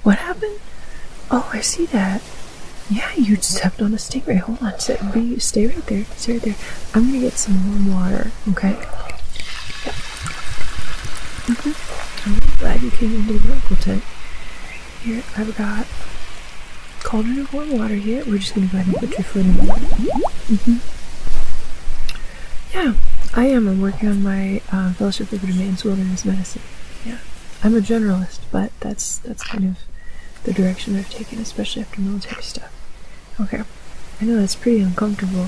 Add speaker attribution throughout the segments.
Speaker 1: What happened? Oh, I see that. Yeah, you stepped on a stingray. Hold on, stay right there. Stay right there. I'm gonna get some warm water, okay? Yeah. I'm really glad you came into the medical tent. Here, I've got a cauldron of warm water here. We're just gonna go ahead and put your foot in it. Yeah, I am. I'm working on my Fellowship of Advanced Wilderness Medicine. Yeah, I'm a generalist, but that's kind of the direction I've taken, especially after military stuff. Okay, I know that's pretty uncomfortable.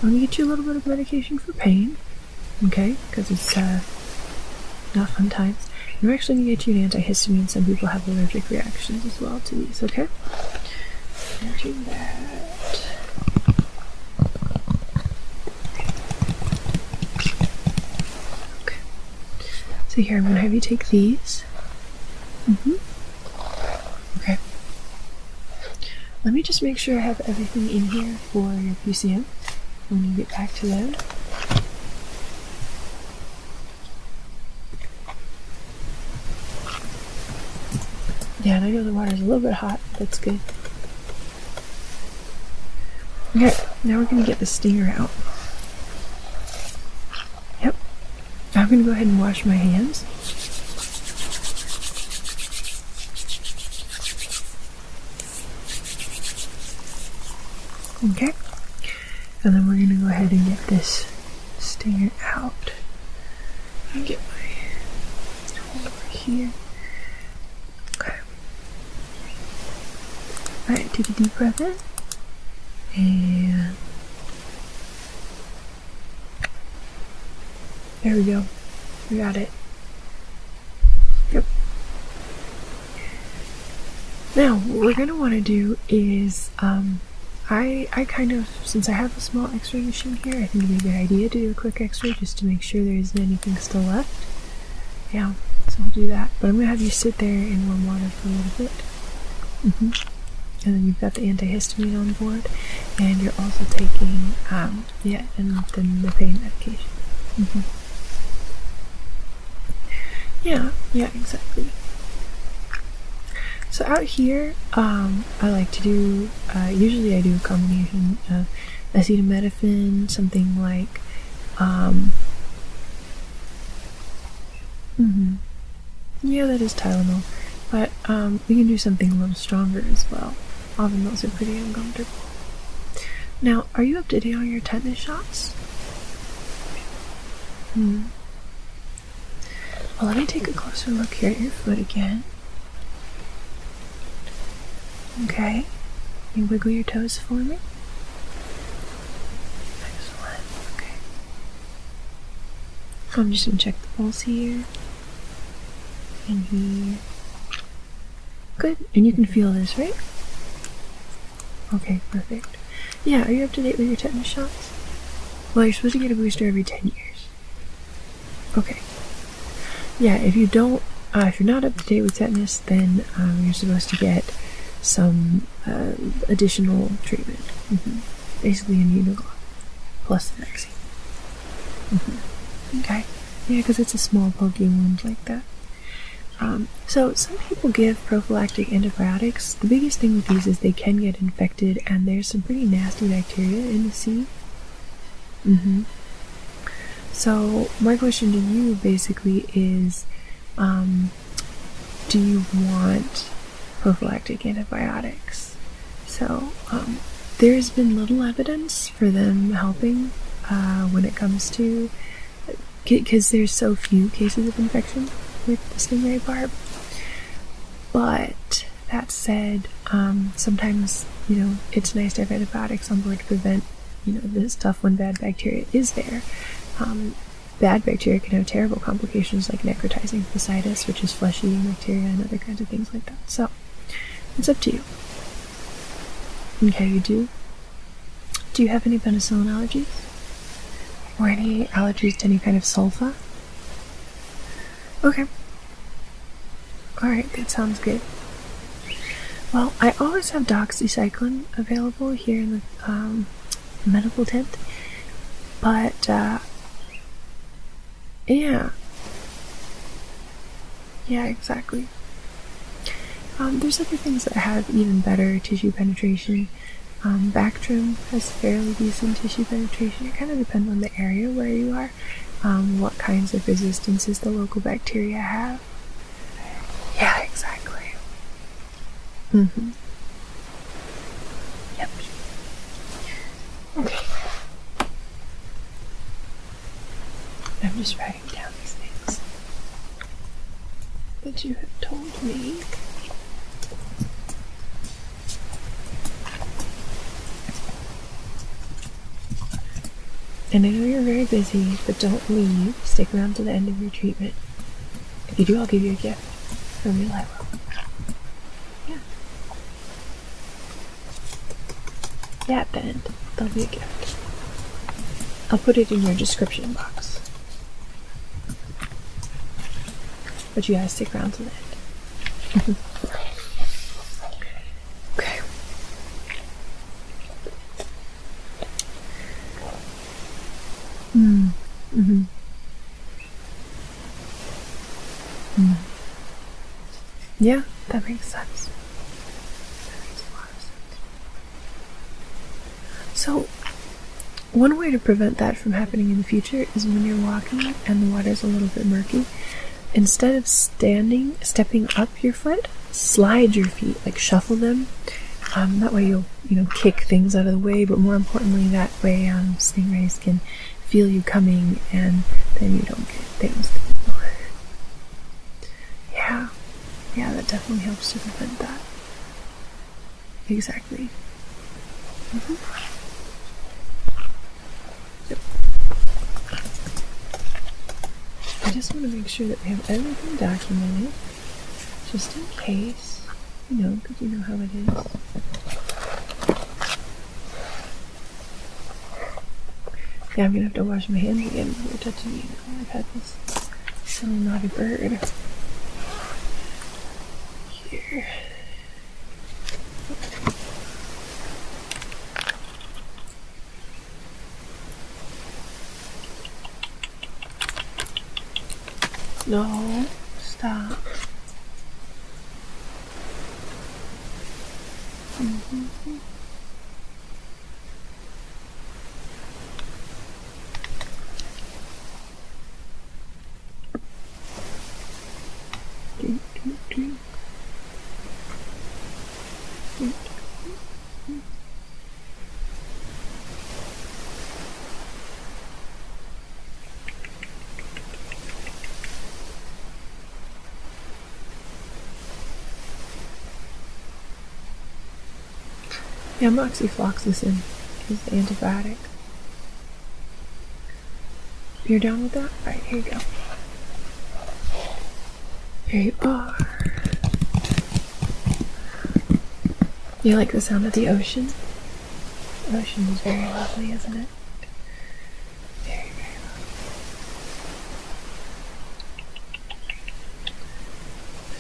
Speaker 1: I'm gonna get you a little bit of medication for pain, okay? Because it's not fun times. And we're actually gonna get you an antihistamine. Some people have allergic reactions as well to these, okay? Do that. Okay. So here, I'm gonna have you take these. Okay. Let me just make sure I have everything in here for your PCM when you get back to them. Yeah, and I know the water's a little bit hot. That's good. Okay, now we're going to get the stinger out. Yep. I'm going to go ahead and wash my hands. Okay. And then we're going to go ahead and get this stinger out. I'll get my tool over here. Okay. Alright, take a deep breath in. And there we go. We got it. Yep. Now, what we're going to want to do is, I kind of, since I have a small x-ray machine here, I think it'd be a good idea to do a quick x-ray just to make sure there isn't anything still left. Yeah, so I'll do that. But I'm going to have you sit there in warm water for a little bit. And then you've got the antihistamine on board, and you're also taking, and then the pain medication. Yeah, exactly. So out here, I like to do, usually I do a combination of acetaminophen, something like, yeah, that is Tylenol, but we can do something a little stronger as well. Often those are pretty uncomfortable. Now, are you up to date on your tetanus shots? Well, let me take a closer look here at your foot again. Okay. You wiggle your toes for me. Excellent. Okay. I'm just going to check the pulse here. And here. Good. And you can feel this, right? Okay, perfect. Yeah, are you up to date with your tetanus shots? Well, you're supposed to get a booster every 10 years. Okay. Yeah, if you don't, if you're not up to date with tetanus, then you're supposed to get some additional treatment. Basically immunoglobulin plus the vaccine. Okay. Yeah, because it's a small pokey wound like that. So some people give prophylactic antibiotics. The biggest thing with these is they can get infected, and there's some pretty nasty bacteria in the sea. So my question to you basically is, do you want prophylactic antibiotics? So there's been little evidence for them helping when it comes to, because there's so few cases of infection with the stingray barb. But that said, sometimes, it's nice to have antibiotics on board to prevent, this stuff when bad bacteria is there. Bad bacteria can have terrible complications like necrotizing fasciitis, which is flesh-eating bacteria, and other kinds of things like that. So, it's up to you. Okay, you do? Do you have any penicillin allergies? Or any allergies to any kind of sulfa? Okay. Alright, that sounds good. Well, I always have doxycycline available here in the medical tent. But, yeah. Yeah, exactly. There's other things that have even better tissue penetration. Bactrim has fairly decent tissue penetration. It kind of depends on the area where you are, what kinds of resistances the local bacteria have. Yeah, exactly. Mm-hmm. Yep. Okay. I'm just writing down these things that you have told me. And I know you're very busy, but don't leave. Stick around to the end of your treatment. If you do, I'll give you a gift. For real, I will. Yeah. Yeah, at the end. There'll be a gift. I'll put it in your description box. But you gotta stick around to the end. Okay. Mm-hmm. Yeah, that makes sense. That makes a lot of sense. So, one way to prevent that from happening in the future is when you're walking and the water's a little bit murky, instead of stepping up your foot, slide your feet, like shuffle them. That way you'll, kick things out of the way, but more importantly, that way stingrays can feel you coming, and then you don't get things. Yeah, that definitely helps to prevent that. Exactly. Mm-hmm. Yep. I just want to make sure that we have everything documented, just in case, because you know how it is. Yeah, I'm gonna have to wash my hands again before touching you. I've had this little naughty bird here. No, stop. Mm-hmm. Yeah, moxifloxacin is the antibiotic. You're done with that? Alright, here you go. Here you are. You like the sound of the ocean? The ocean is very lovely, isn't it? Very, very lovely.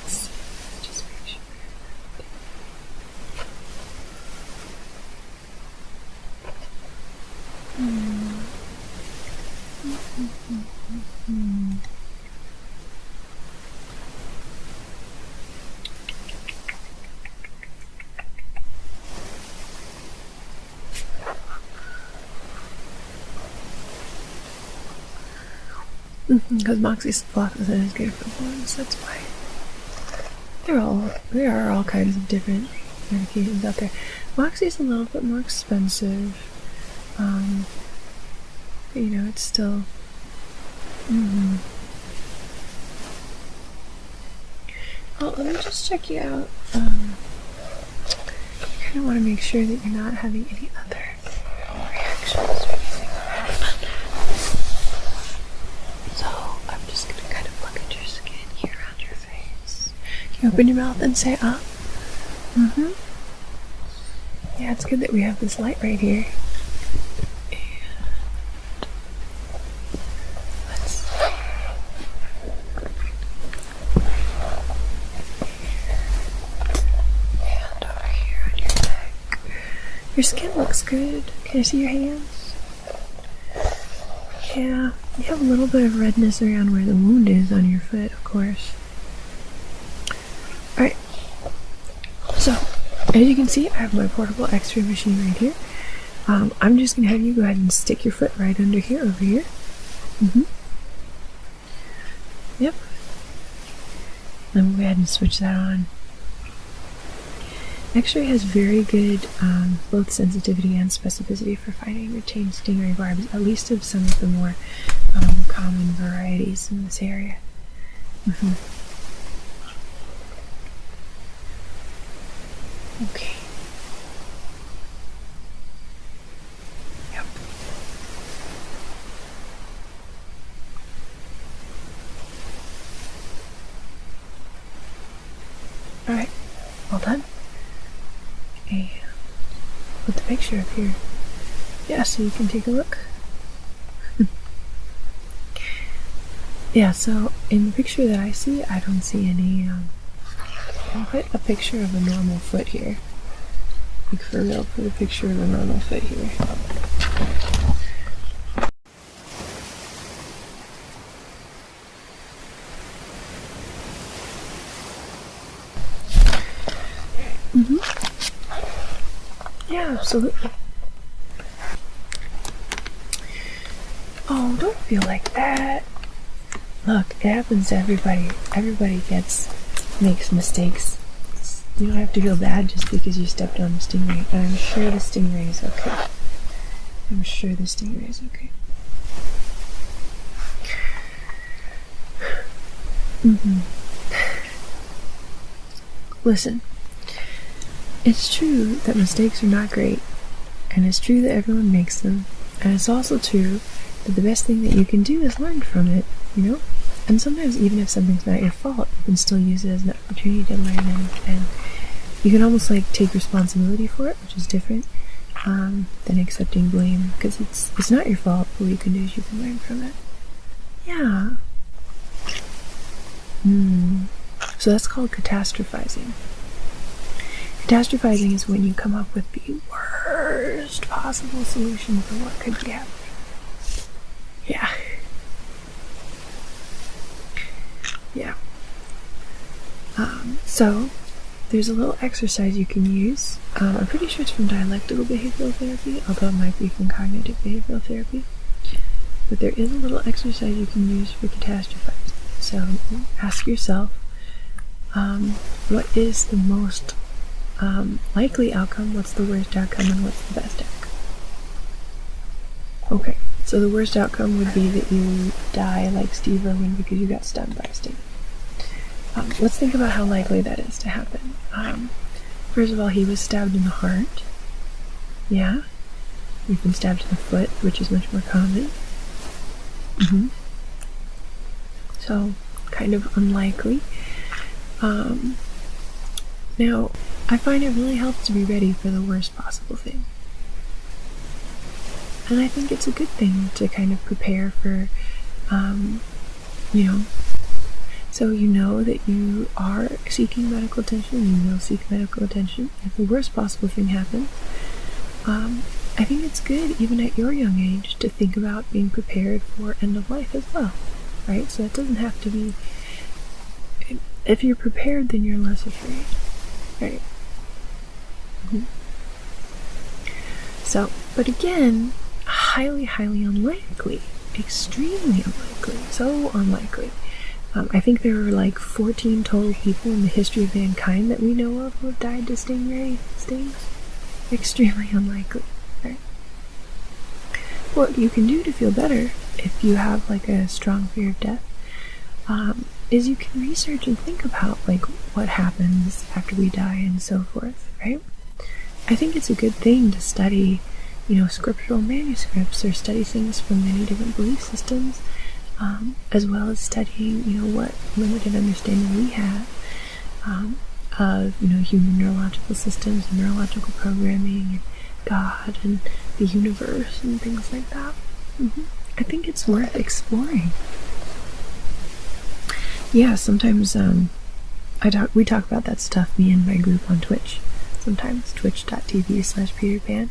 Speaker 1: Let's just make sure. Because moxifloxacin is good for wounds, that's why. There are all kinds of different medications out there. Moxie's a little bit more expensive. But, it's still. Well, let me just check you out. I kind of want to make sure that you're not having any other reactions or anything. So I'm just gonna kind of look at your skin here around your face. Can you open your mouth and say up? Yeah, it's good that we have this light right here. Your skin looks good. Can I see your hands? Yeah, you have a little bit of redness around where the wound is on your foot, of course. Alright, So, as you can see, I have my portable x-ray machine right here. I'm just going to have you go ahead and stick your foot right under here, over here. Yep. Then we'll go ahead and switch that on. X-ray has very good both sensitivity and specificity for finding and retained stingray barbs, at least of some of the more common varieties in this area. Okay. Yep. Alright, all done. And put the picture up here. Yeah, so you can take a look. Yeah, so in the picture that I see, I don't see any, I'll put a picture of a normal foot here. Like for real, put a picture of a normal foot here. Yeah, absolutely. Oh, don't feel like that. Look, it happens to everybody. Everybody makes mistakes. You don't have to feel bad just because you stepped on a stingray. And I'm sure the stingray is okay. I'm sure the stingray is okay. Listen, it's true that mistakes are not great, and it's true that everyone makes them, and it's also true that the best thing that you can do is learn from it, you know? And sometimes even if something's not your fault, you can still use it as an opportunity to learn, and you can almost like take responsibility for it, which is different than accepting blame, because it's not your fault, but what you can do is you can learn from it. Yeah. So that's called catastrophizing. Catastrophizing is when you come up with the worst possible solution for what could be happening. Yeah. Yeah. So there's a little exercise you can use. I'm pretty sure it's from dialectical behavioral therapy, although it might be from cognitive behavioral therapy. But there is a little exercise you can use for catastrophizing. So ask yourself, what is the most likely outcome, what's the worst outcome, and what's the best outcome? Okay, so the worst outcome would be that you die like Steve Irwin because you got stung by a sting. Let's think about how likely that is to happen. First of all, he was stabbed in the heart. Yeah. You've been stabbed in the foot, which is much more common. So, kind of unlikely. Now, I find it really helps to be ready for the worst possible thing. And I think it's a good thing to kind of prepare for, so you know that you are seeking medical attention, you will seek medical attention. If the worst possible thing happens, I think it's good, even at your young age, to think about being prepared for end of life as well, right? So it doesn't have to be, if you're prepared, then you're less afraid, right? So, but again, highly, highly unlikely, extremely unlikely, so unlikely. I think there are like 14 total people in the history of mankind that we know of who have died to stingray stings. Extremely unlikely, right? What you can do to feel better, if you have like a strong fear of death, is you can research and think about like what happens after we die and so forth, right? I think it's a good thing to study, scriptural manuscripts or study things from many different belief systems, as well as studying, what limited understanding we have of, human neurological systems and neurological programming and God and the universe and things like that. I think it's worth exploring. Yeah, sometimes we talk about that stuff, me and my group on Twitch. Sometimes twitch.tv/PeterPan,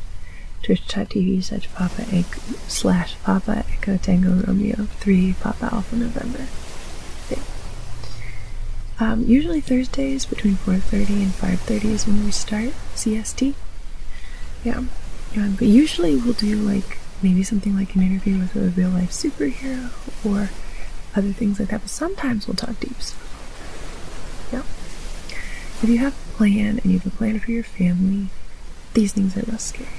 Speaker 1: twitch.tv/Papa Echo Tango Romeo 3 Papa Alpha November. Okay. Usually Thursdays between 4:30 and 5:30 is when we start CST. Yeah. But usually we'll do like maybe something like an interview with a real life superhero or other things like that. But sometimes we'll talk deep stuff. Yeah. If you have a plan and you have a plan for your family, these things are less scary.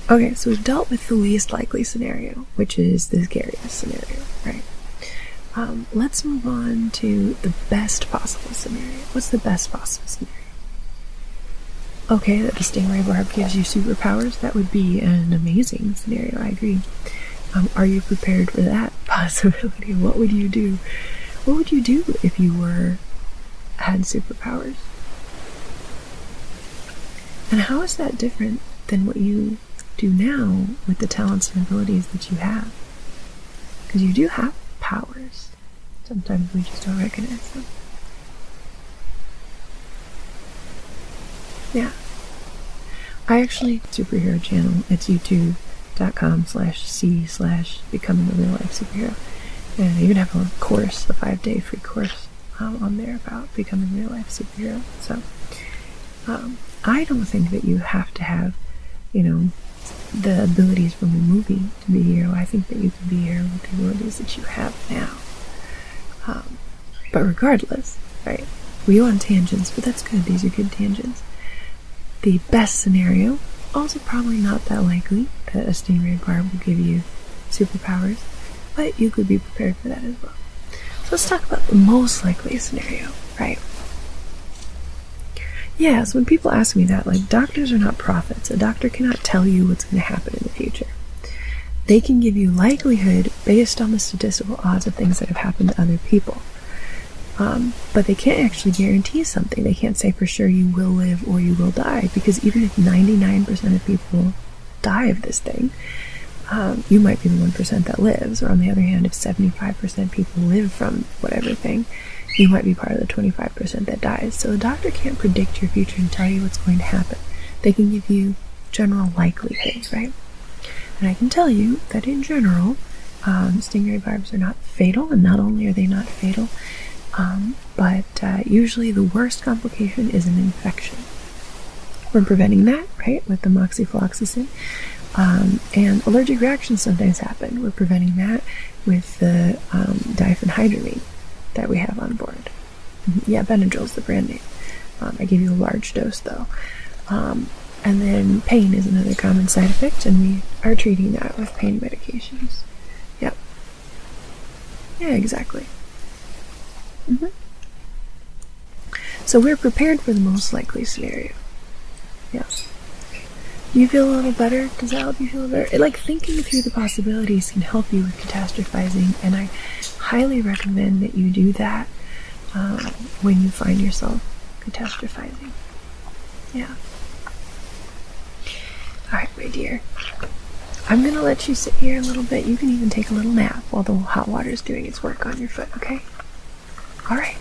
Speaker 1: Okay, so we've dealt with the least likely scenario, which is the scariest scenario, right? Let's move on to the best possible scenario. What's the best possible scenario? Okay, that the stingray barb gives you superpowers. That would be an amazing scenario, I agree. Are you prepared for that possibility? What would you do? What would you do if you had superpowers? And how is that different than what you do now with the talents and abilities that you have? Because you do have powers. Sometimes we just don't recognize them. Yeah. I actually superhero channel. It's youtube.com/c/becoming a real life superhero. And I even have a course, a 5-day free course on there about becoming a real life superhero. So I don't think that you have to have, the abilities from a movie to be a hero. I think that you can be a hero with the abilities that you have now. But regardless, right? We go on tangents, but that's good. These are good tangents. The best scenario, also probably not that likely that a stingray barb will give you superpowers, but you could be prepared for that as well. So let's talk about the most likely scenario, right? Yeah, so when people ask me that, like, doctors are not prophets. A doctor cannot tell you what's going to happen in the future. They can give you likelihood based on the statistical odds of things that have happened to other people. But they can't actually guarantee something. They can't say for sure you will live or you will die, because even if 99% of people die of this thing, you might be the 1% that lives. Or on the other hand, if 75% people live from whatever thing, you might be part of the 25% that dies. So a doctor can't predict your future and tell you what's going to happen. They can give you general likelihood, right? And I can tell you that in general, stingray barbs are not fatal, and not only are they not fatal, but usually the worst complication is an infection. We're preventing that, right, with the moxifloxacin. And allergic reactions sometimes happen. We're preventing that with the diphenhydramine that we have on board. Yeah, Benadryl is the brand name. I give you a large dose, though. And then pain is another common side effect, and we are treating that with pain medications. Yep. Yeah, exactly. So we're prepared for the most likely scenario. Yeah. Do you feel a little better? Does that help you feel better? Like, thinking through the possibilities can help you with catastrophizing, and I highly recommend that you do that when you find yourself catastrophizing. Yeah. Alright, my dear. I'm gonna let you sit here a little bit. You can even take a little nap while the hot water is doing its work on your foot, okay? Alright.